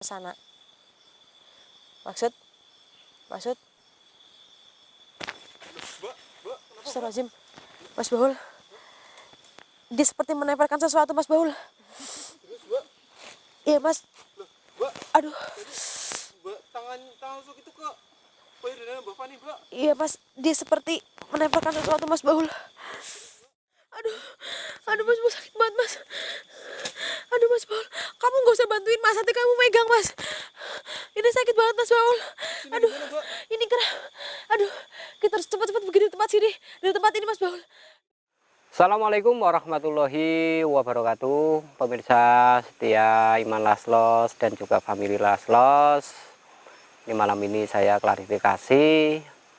sana. Maksud? Astagfirullahaladzim. Mas Baul. Dia seperti menempelkan sesuatu, Mas Baul. Iya, Mas. Aduh. Tangan itu ke payudaranya Mbak Fani, Mbak. Iya, Mas. Dia seperti menempelkan sesuatu, Mas Baul. Aduh, Mas, sakit banget, Mas. Aduh, Mas Baul, kamu gak usah bantuin Mas, nanti kamu megang, Mas. Ini sakit banget, Mas Baul. Aduh, ini kena. Aduh, kita harus cepat-cepat begini di tempat sini. Dari tempat ini, Mas Baul. Assalamualaikum warahmatullahi wabarakatuh. Pemirsa setia Iman Laslos dan juga family Laslos. Ini malam ini saya klarifikasi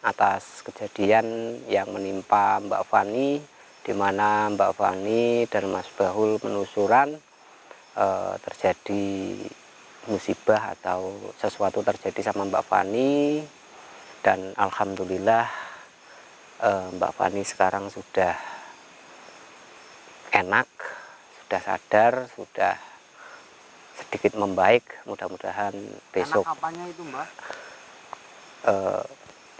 atas kejadian yang menimpa Mbak Fani, di mana Mbak Fani dan Mas Baul penelusuran terjadi musibah atau sesuatu terjadi sama Mbak Fani, dan alhamdulillah Mbak Fani sekarang sudah enak, sudah sadar, sudah sedikit membaik. Mudah-mudahan besok enak apanya itu, Mbak?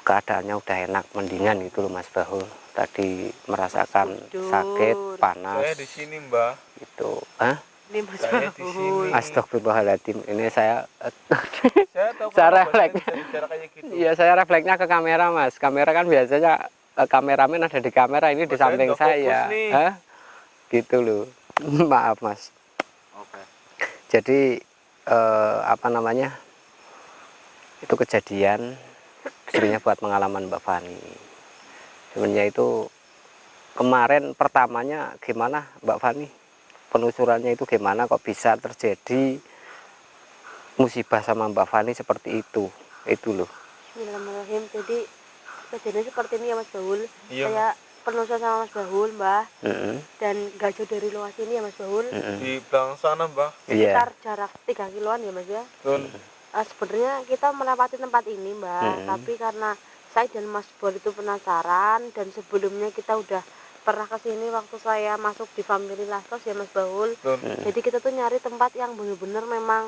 keadaannya udah enak, mendingan gitu loh Mas Baul. Tadi merasakan sakit, panas. Saya di sini, Mbak. Itu, hah? Ini Mas Saya di sini. Astagfirullahaladzim, ini saya Saya tahu Saya kenapa refleks. bisa bicara kayak gitu. Iya, saya refleksnya ke kamera, Mas. Kamera kan biasanya kameramen ada di kamera, ini di Mas, samping saya nggak saya. fokus nih. Hah? Gitu loh. Maaf, Mas. Oke. Jadi apa namanya, itu kejadian sebenarnya buat pengalaman Mbak Fani. Sebenarnya itu kemarin pertamanya gimana Mbak Fani, penelusurannya itu gimana kok bisa terjadi musibah sama Mbak Fani seperti itu loh. Bismillahirrahmanirrahim. Jadi kejadiannya seperti ini ya, Mas Baul. Iya. Saya penelusuran sama Mas Baul, Mbah. Mm-mm. Dan gak jauh dari lokasi ini ya, Mas Baul. Mm-mm. Di belakang sana, Mbak. Sekitar Iya. jarak 3 kiloan ya, Mas ya. Betul. Sebenarnya kita melewati tempat ini, Mbak, tapi karena saya dan Mas Baul itu penasaran, dan sebelumnya kita udah pernah kesini waktu saya masuk di family Laslos ya, Mas Baul. Jadi kita tuh nyari tempat yang bener-bener memang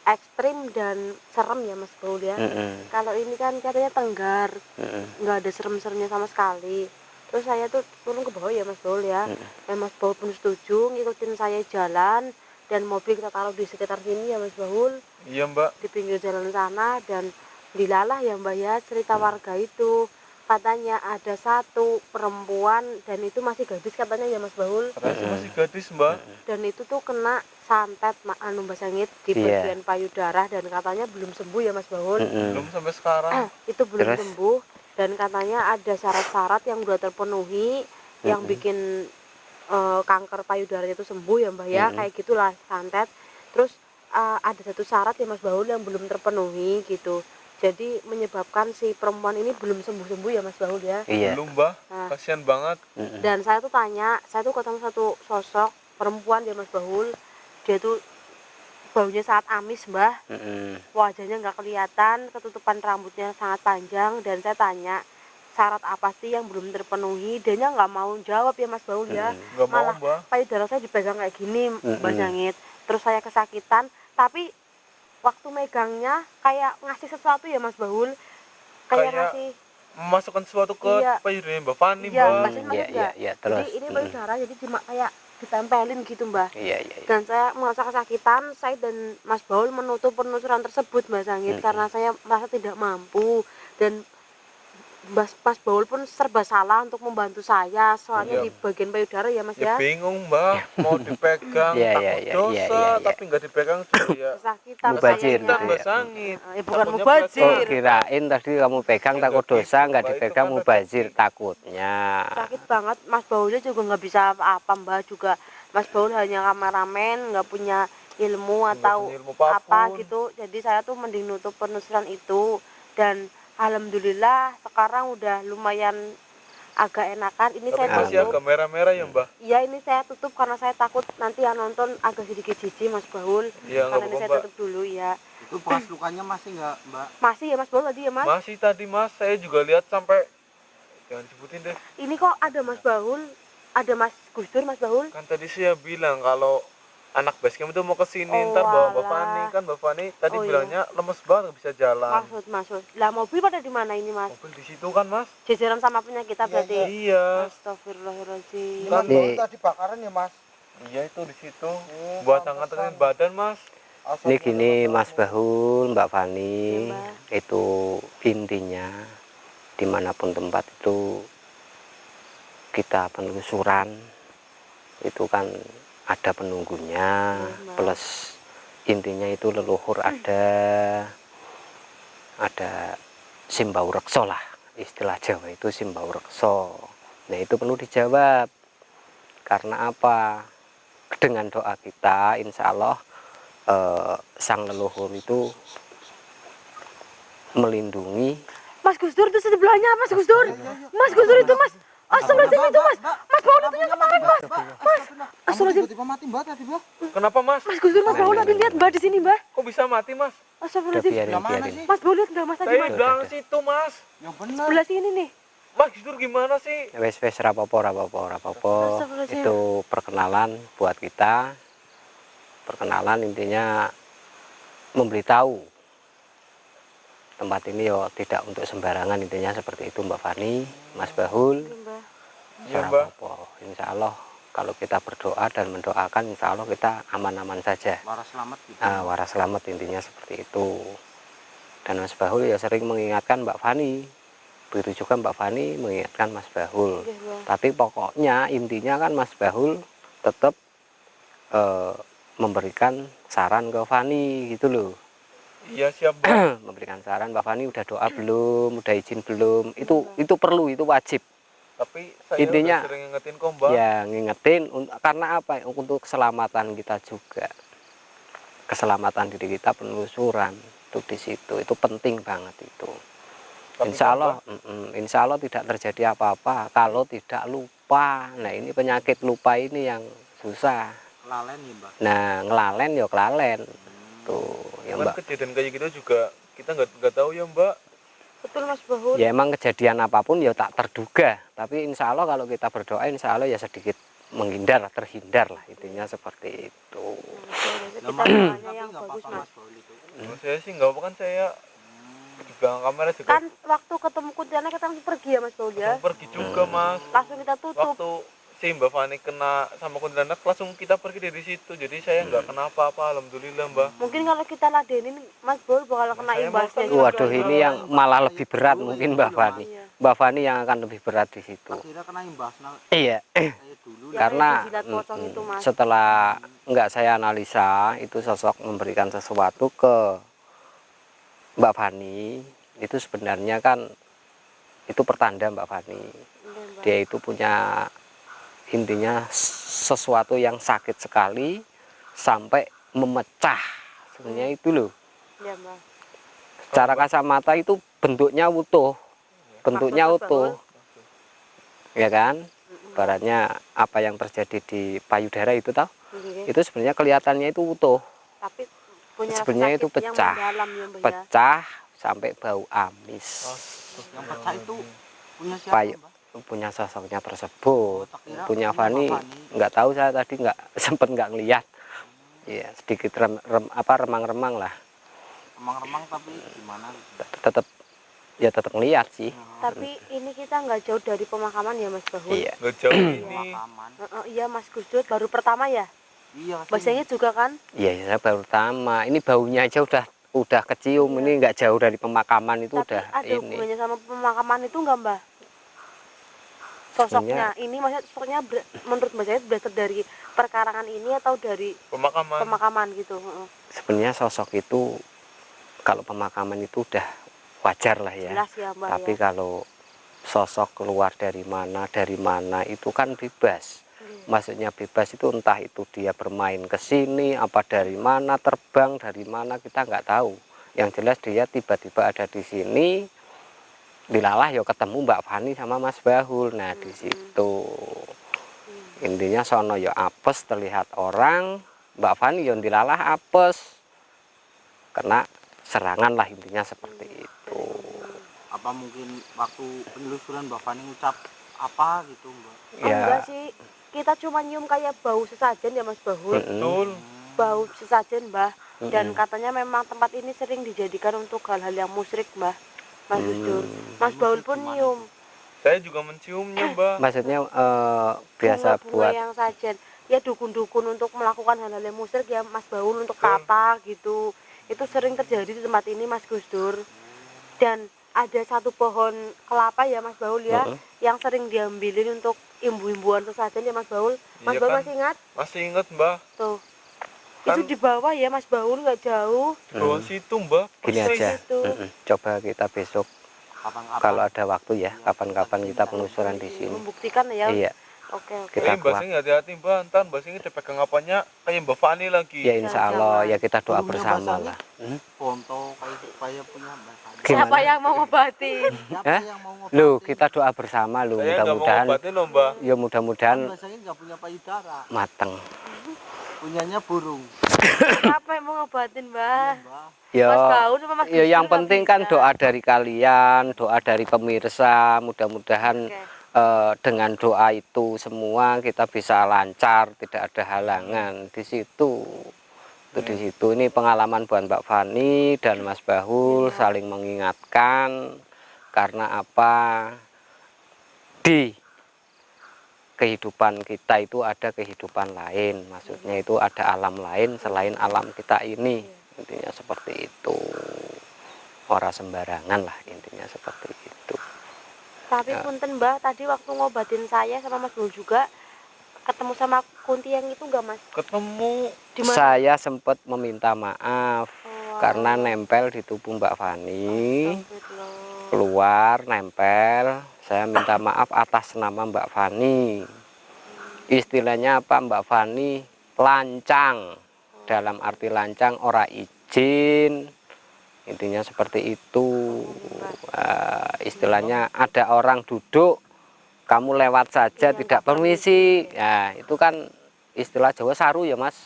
ekstrim dan serem ya, Mas Baul ya. Kalau ini kan katanya tenggar, nggak ada serem-seremnya sama sekali. Terus saya tuh turun ke bawah ya, Mas Baul ya. Mas Baul pun setuju ngikutin saya jalan, dan mobil kita taruh di sekitar sini ya, Mas Baul, Iya, Mbak. di pinggir jalan sana. Dan dilalah ya, Mbak ya, cerita warga itu katanya ada satu perempuan, dan itu masih gadis katanya ya, Mas Baul. Katanya masih gadis, Mbak. Dan itu tuh kena santet Mbak Sangit di Iya. bagian payudara, dan katanya belum sembuh ya, Mas Baul. Belum sampai sekarang. Itu belum Terus? sembuh, dan katanya ada syarat-syarat yang udah terpenuhi yang bikin kanker payudaranya itu sembuh ya, Mbak ya. Kayak gitulah, santet. Terus ada satu syarat ya, Mas Baul, yang belum terpenuhi gitu, jadi menyebabkan si perempuan ini belum sembuh-sembuh ya, Mas Baul ya. Iya. Belum, Mbak. Nah. Kasihan banget. Dan saya tuh ketemu satu sosok perempuan ya, Mas Baul. Dia tuh baunya sangat amis, Mbah. Wajahnya nggak kelihatan, ketutupan rambutnya sangat panjang. Dan saya tanya, syarat apa sih yang belum terpenuhi? Dia nggak mau jawab ya, Mas Baul ya. Nggak mau, Malah Mbak. payudara saya dipegang kayak gini, Mbak Sangit. Terus saya kesakitan, tapi waktu megangnya kayak ngasih sesuatu ya, Mas Baul. Kayak ngasih, memasukkan sesuatu ke Iya. payudaranya Mbak Fani, iya, Mbak. Mbak Sangit enggak? Iya, terus. Jadi ini payudara, jadi cuma kayak ditempelin gitu, Mbak. Iya. Dan saya merasa kesakitan. Saya dan Mas Baul menutup penelusuran tersebut, Mbak Sangit, karena saya merasa tidak mampu. Dan Mas Baul pun serba salah untuk membantu saya, soalnya Iya. di bagian payudara ya, Mas Ya ya. bingung, Mbak. Mau dipegang Iya, takut iya, dosa, iya. tapi nggak dipegang juga ya. Kesakitan Mubazir sayanya. gitu Mbak ya. Sangit. Bukan Takutnya mubazir. Oh, kirain tadi kamu pegang Ya, takut nggak dosa, gitu, nggak Mbak. Itu dipegang kan mubazir rezeki. takutnya. Sakit banget. Mas Baulnya juga nggak bisa apa-apa, Mbak. Juga Mas Baul hanya kameramen, nggak punya ilmu atau punya ilmu apa apapun. gitu. Jadi saya tuh mending nutup penelusuran itu. Dan alhamdulillah sekarang udah lumayan agak enakan. Ini Tapi saya masih tutup. agak merah-merah ya, Mbak. Iya, ini saya tutup karena saya takut nanti yang nonton agak sedikit jijik, Mas Baul. Iya, Karena nggak ini apa-apa, saya Mbak. tutup dulu ya. Itu bekas lukanya masih nggak, Mbak? Masih ya, Mas Baul, tadi ya, Mas? Masih tadi, Mas. Saya juga lihat sampai, jangan sebutin deh. Ini kok ada Mas Baul, ada Mas Gus Dur, Mas Baul. Kan tadi saya bilang kalau anak basecamp itu mau ke sini, Oh, ntar bawa Mbak alah. Fani. Kan Mbak Fani tadi Oh, iya. bilangnya lemes banget nggak bisa jalan. Maksud. Lah mobil pada di mana ini, Mas? Mobil di situ kan, Mas? Jajaran sama punya kita berarti. Iya. Astagfirullahaladzim. Ini Kan Mas Baul tadi bakaran ya Mas? Iya itu di situ. Buat hangat-hangatin badan, Mas. Ini gini Mas Bahul, Mbak Fani, Iya, Mbak. itu intinya dimanapun tempat itu kita penelusuran itu kan ada penunggunya, Iya, Mbak. plus intinya itu leluhur ada simbau rekso lah, istilah Jawa itu simbau rekso. Nah itu perlu dijawab karena apa? Dengan doa kita insya Allah sang leluhur itu melindungi. Mas Gus Dur itu sebelahnya, Mas Gus Dur. Mas Gus Dur itu, Mas. Astagfirullahaladzim itu, Mas. Mas Baul itu yang kemarin, Mas. Astagfirullahaladzim. Tiba-tiba mati Mbak tadi Mbak. Kenapa, Mas? Mas Gus Dur, Mas Baul tadi lihat Mbak di sini, Mbak. Kok bisa mati, Mas? Udah Astagfirullahaladzim. biarin. Mas Baul lihat enggak Mas tadi, Saya Mas? bilang situ, Mas. Yang benar. Sebelah sini nih. Mas Gus Dur gimana sih? Wes rapopo. Astagfirullahaladzim. Itu perkenalan buat kita. Perkenalan intinya memberitahu tempat ini yo tidak untuk sembarangan, intinya seperti itu Mbak Fani, Mas Bahul. Iya, Mbak. Iya, Mbak. Rapopo. Insya Allah kalau kita berdoa dan mendoakan insya Allah kita aman-aman saja. Waras selamat gitu. Waras selamat intinya seperti itu. Dan Mas Bahul ya sering mengingatkan Mbak Fani, begitu juga Mbak Fani mengingatkan Mas Bahul. Iya, Mbak. Tapi pokoknya intinya kan Mas Bahul tetap memberikan saran ke Fani gitu loh. Iya, siap, Mbak. Memberikan saran, Mbak Fani udah doa belum, udah izin belum, itu perlu, itu wajib. Tapi saya Intinya, udah sering ngingetin kok, Mbak. Ya ngingetin karena apa? Untuk keselamatan kita juga, keselamatan diri kita, penelusuran itu di situ itu penting banget itu. Tapi Insya Allah tidak terjadi apa-apa kalau tidak lupa. Nah ini penyakit lupa ini yang susah. Kelalen ya Mbak. Nah ngelalen ya kelalen tuh ya Kan Mbak. kejadian kayak gitu juga kita nggak tahu ya, Mbak. Betul, Mas Bahul. Ya emang kejadian apapun ya tak terduga. Tapi insya Allah kalau kita berdoa insya Allah ya sedikit menghindar, terhindar lah intinya seperti itu. Kita doanya yang nggak bagus, apa-apa Mas. Mas Baul itu. Menurut saya sih nggak apa, kan saya di belakang kamera juga Kan waktu ketemu kuntilanak kita langsung pergi ya, Mas Baul ya. langsung pergi juga, Mas. Langsung kita tutup. Waktu si Mbak Fani kena sama kuntilanak langsung kita pergi dari situ. Jadi saya nggak kena apa-apa, alhamdulillah, Mbak. Mungkin kalau kita ladenin Mas Baul bakal kena Saya imbasnya mau juga. Waduh ini yang malah lebih berat mungkin Mbak Fani. Iya. Mbak Fani yang akan lebih berat di situ. Akhirnya kena imbas Iya. kayak dulu. Ya, Karena kayak jilat pocong itu, Mas. setelah nggak saya analisa itu sosok memberikan sesuatu ke Mbak Fani itu sebenarnya kan itu pertanda Mbak Fani. Iya, Mbak. Dia itu punya intinya sesuatu yang sakit sekali sampai memecah sebenarnya itu loh. Iya, Mbak. Secara kasat mata itu bentuknya utuh, bentuknya Maksudnya, utuh, ya kan? Ibaratnya apa yang terjadi di payudara itu tahu? Iya. Itu sebenarnya kelihatannya itu utuh, Tapi punya rasa sebenarnya sakit itu yang pecah, mendalam ya, Mbak ya. pecah sampai bau amis. Yang pecah itu punya siapa Payu. Mbak? Punya sosoknya tersebut, tak kira punya punya Fani Mbak Fani. nggak tahu, saya tadi nggak sempet nggak ngeliat, ya sedikit remang-remang lah, Remang-remang tapi gimana? tetap ngeliat sih. Tapi ini kita nggak jauh dari pemakaman ya, Mas Bahul. Iya. Nggak jauh ini. Pemakaman. Iya, Mas Gus Dur baru pertama ya. Iya. Bahasanya juga kan. Iya, saya baru pertama. Ini baunya aja udah kecium. Ini nggak jauh dari pemakaman itu. Tapi udah ada ini. hubungannya sama pemakaman itu nggak, Mbak? Sosoknya ini maksudnya sosoknya menurut Mbak saya berdasar dari perkarangan ini atau dari Pemakaman. pemakaman gitu. Heeh. Sebenarnya sosok itu kalau pemakaman itu udah wajar lah ya. Jelas ya, Mbak Tapi ya. kalau sosok keluar dari mana itu kan bebas. Maksudnya bebas itu entah itu dia bermain ke sini, apa dari mana, terbang dari mana kita nggak tahu. Yang jelas dia tiba-tiba ada di sini, dilalah ya ketemu Mbak Fani sama Mas Bahul. Nah di situ intinya sono ya apes terlihat orang, Mbak Fani ya dilalah apes, kena serangan lah intinya seperti itu. Apa mungkin waktu penelusuran Mbak Fani ngucap apa gitu Mbak? Enggak sih, kita cuma nyium kayak bau sesajen ya Mas Bahul. Betul. Bau sesajen Mbah. Dan Mm-mm. katanya memang tempat ini sering dijadikan untuk hal-hal yang musyrik Mbah. Mas Gusdur. Mas Bahul pun Gimana nyium Saya juga menciumnya, Mbak. Maksudnya biasa bunga-bunga buat yang sajen. Ya dukun-dukun untuk melakukan hal-hal yang musyrik ya Mas Bahul, untuk Betul. tata gitu. Itu sering terjadi di tempat ini Mas Gusdur. Dan ada satu pohon kelapa ya Mas Bahul ya, yang sering diambilin untuk imbu-imbuan sesajen ya Mas Bahul. Mas Iya Bahul kan? masih ingat? Masih ingat, Mbak? Tuh. Kan- Itu di bawah ya Mas Bahul, nggak jauh. Di bawah situ, Mbak. gini Persis aja. itu. Coba kita besok Kapan-kapan. kalau ada waktu ya, Iya, kapan-kapan kita kita penelusuran di sini. Membuktikan ya. Iya, Oke, oke. kita Mbak kuat. Sing hati-hati, Mbak. Ntar Mbak Sing dipegang apanya kayak Mbak Fani lagi. Ya insya Allah Jangan. ya kita doa Burungnya bersama basah lah. nih. Foto kayak supaya punya Mbak Fani. Gimana? Siapa yang mau ngobatin? Siapa Hah? yang mau ngobatin? Loh, kita doa bersama loh. Saya nggak mau Mudah-mudahan ngobatin loh, Mbak. ya mudah-mudahan Mbak Sangin nggak punya payudara, mateng. punyanya burung. Siapa yang mau ngobatin, Mbah? Mbak. Ya, Mas Baul sama Mas ya yang Gusdur penting nggak kan bisa. doa dari kalian, doa dari pemirsa. Mudah-mudahan Oke. dengan doa itu semua kita bisa lancar, tidak ada halangan di situ. Itu di situ. Ini pengalaman buat Mbak Fani dan Mas Bahul saling mengingatkan karena apa? Di kehidupan kita itu ada kehidupan lain, maksudnya itu ada alam lain selain alam kita ini, intinya seperti itu. Ora sembarangan lah, intinya seperti itu. Tapi Ya. punten Mbah, tadi waktu ngobatin saya sama Mas Baul juga ketemu sama Kunti yang itu enggak Mas? Ketemu. Di mana? Saya sempat meminta maaf Oh, karena nempel di tubuh Mbak Fani, astagfirullah. keluar nempel. Saya minta maaf atas nama Mbak Fani. Istilahnya apa Mbak Fani? Lancang. Dalam arti lancang ora izin. Intinya seperti itu. Istilahnya ada orang duduk, kamu lewat saja tidak permisi. Ya, itu kan istilah Jawa saru ya Mas.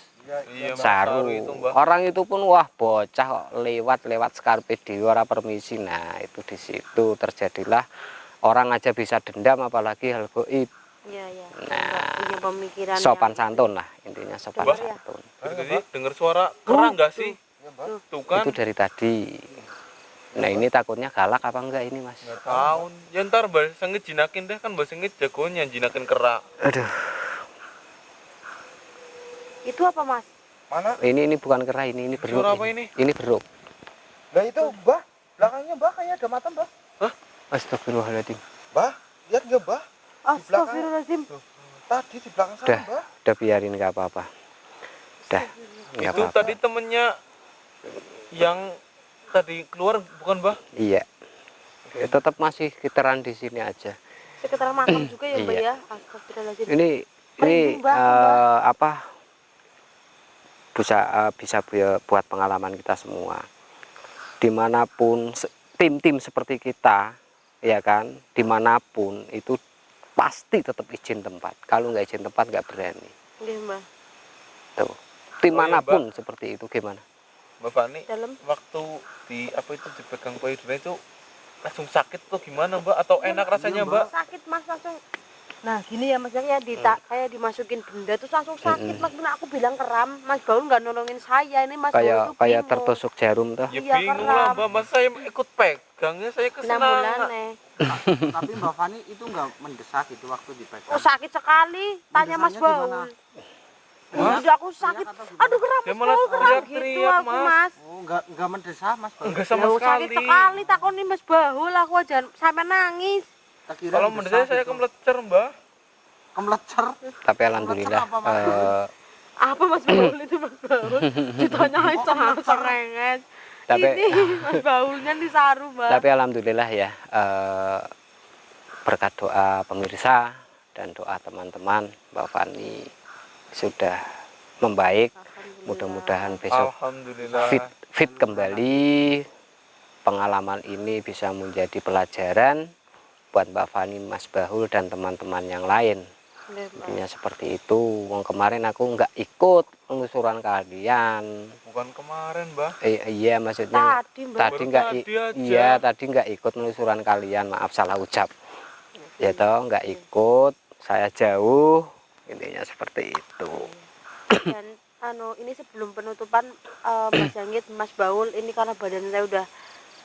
Iya, Mbak. Saru. Itu, Mbak. Orang itu pun wah bocah kok lewat skarpe dhewe ora permisi. Nah, itu di situ terjadilah orang aja bisa dendam apalagi hal goib. Iya, iya. Nah, Punya pemikiran Sopan yang- santun lah intinya, sopan Dengar ya? santun. Jadi dengar suara kerang nggak sih? Tuh kan. Itu dari tadi. Nah, ini takutnya galak apa enggak ini Mas? Nggak tahu. Ya ntar Mbak Sengit jinakin deh, kan Mbak Sengit jagonya jinakin kera. Aduh, Itu apa Mas? Mana? ini bukan kera, ini beruk. Suara apa ini? Ini beruk. Lah itu, Mbah. Belakangnya Mbah kayak ada mata, Mbah. Astagfirullahaladzim. Mbah, lihat nggak, Mbah? Astagfirullahaladzim. Tadi di belakang sana, Udah. Mbah. Udah biarin nggak apa-apa. Udah. Nggak Itu apa-apa. tadi temennya yang tadi keluar bukan, Mbak? Iya. Ya, tetap masih kitaran di sini aja. Sekitar makam juga ya Mbak Iya. ya? Astagfirullahaladzim. Ini Merinding banget, Mbak. apa? Bisa buat pengalaman kita semua. Dimanapun tim-tim seperti kita, ya kan, dimanapun itu pasti tetap izin tempat. Kalau nggak izin tempat nggak berani. Iya Mbak. Tuh. Dimanapun seperti itu gimana? Mbak Fani, Dalam. waktu di apa itu dipegang payudara itu langsung sakit tuh gimana, Mbak? Atau enak rasanya, Mbak? Sakit Mas langsung. Nah gini ya Mas, ya kayak dimasukin benda terus langsung sakit Mas. Bener aku bilang keram, Mas Baul nggak nolongin saya, ini Mas Baul tuh Kayak bingung. tertusuk jarum tuh. Ya Iya, bingung keram. lah, Mbak. Masa saya ikut pegangnya, saya Enam kesenangan. bulan nih. Tapi Mbak Fani itu nggak mendesak itu waktu dipegang. Oh sakit sekali, tanya Mas Mendesaknya Baul. gimana? Udah aku sakit, Teriak atau gimana? aduh keram Dia Mas malah Baul, keram gitu teriak-teriak, aku Mas. Mas. Oh, nggak mendesak Mas. Enggak sama Loh, sekali. sakit sekali takoni Mas Baul, aku aja sampai nangis. Tak kira Kalau mendesak menurut saya itu. kemelecer, Mbak. Kemelecer. Tapi alhamdulillah apa, Mas? Apa Mas Baul itu Mas Baul? Ditanyain sama serenget. Tapi- Ini Mas Baulnya disaru Mbak. Tapi alhamdulillah ya, berkat doa pemirsa dan doa teman-teman, Mbak Fani sudah membaik. Mudah-mudahan besok Alhamdulillah. fit kembali. Pengalaman ini bisa menjadi pelajaran buat Mbak Fani, Mas Bahul dan teman-teman yang lain. Iya, Mbak. Intinya seperti itu. Wong kemarin aku nggak ikut penelusuran kalian. Bukan kemarin, Mbak. Iya maksudnya Tadi Mbak. tadi Baru nggak tadi aja. iya tadi nggak ikut penelusuran kalian. Maaf salah ucap. ya toh nggak ikut, saya jauh, intinya seperti itu. Dan ini sebelum penutupan Mas Jangit, Mas Baul, ini karena badan saya udah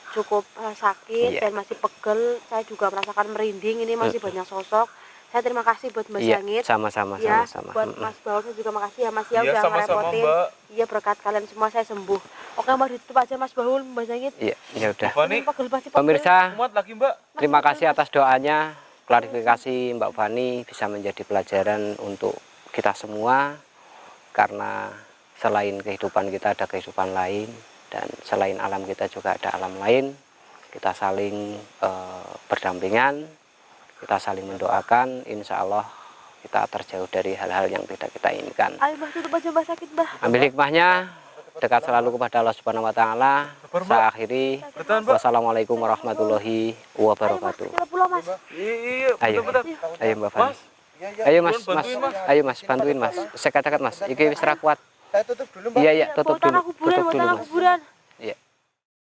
cukup sakit Iya. dan masih pegel, saya juga merasakan merinding, ini masih banyak sosok. Saya terima kasih buat Mas Iya, Jangit. sama-sama, Ya, sama-sama. buat Mas Baul saya juga makasih ya Mas ya Iya, udah sama-sama, ngerepotin. Mbak. Iya, berkat kalian semua saya sembuh. Oke, Mas ditutup aja Mas Baul, Mas Jangit. Iya, ya udah. Mbak Fani, Pegel, masih pegel. Pemirsa, kumat lagi Mbak. terima kasih atas doanya, klarifikasi Mbak Fani bisa menjadi pelajaran untuk kita semua, karena selain kehidupan kita ada kehidupan lain, dan selain alam kita juga ada alam lain. Kita saling berdampingan, kita saling mendoakan, insya Allah kita terjauh dari hal-hal yang tidak kita inginkan. Ayo Mbak tutup aja Mbak, sakit Mbak. Ambil hikmahnya, dekat selalu kepada Allah Subhanahu wa Ta'ala. Saya akhiri. Bertahan Mbak. Wassalamualaikum warahmatullahi Ayo Mas, wabarakatuh. kita pulang Mas. Iya, Ayo. bener-bener. Ayo Mbak Fani. Mas, Iya, iya. Ayo Mas, Bantuin, Mas. Mas. Ayo Mas, bantuin Mas. Saya katakan Mas, iki wis ra kuat. Saya tutup dulu, Mbak. Iya, iya, tutup Bawa tanah dulu. kuburan, Tutup bawa dulu tanah Mas. kuburan.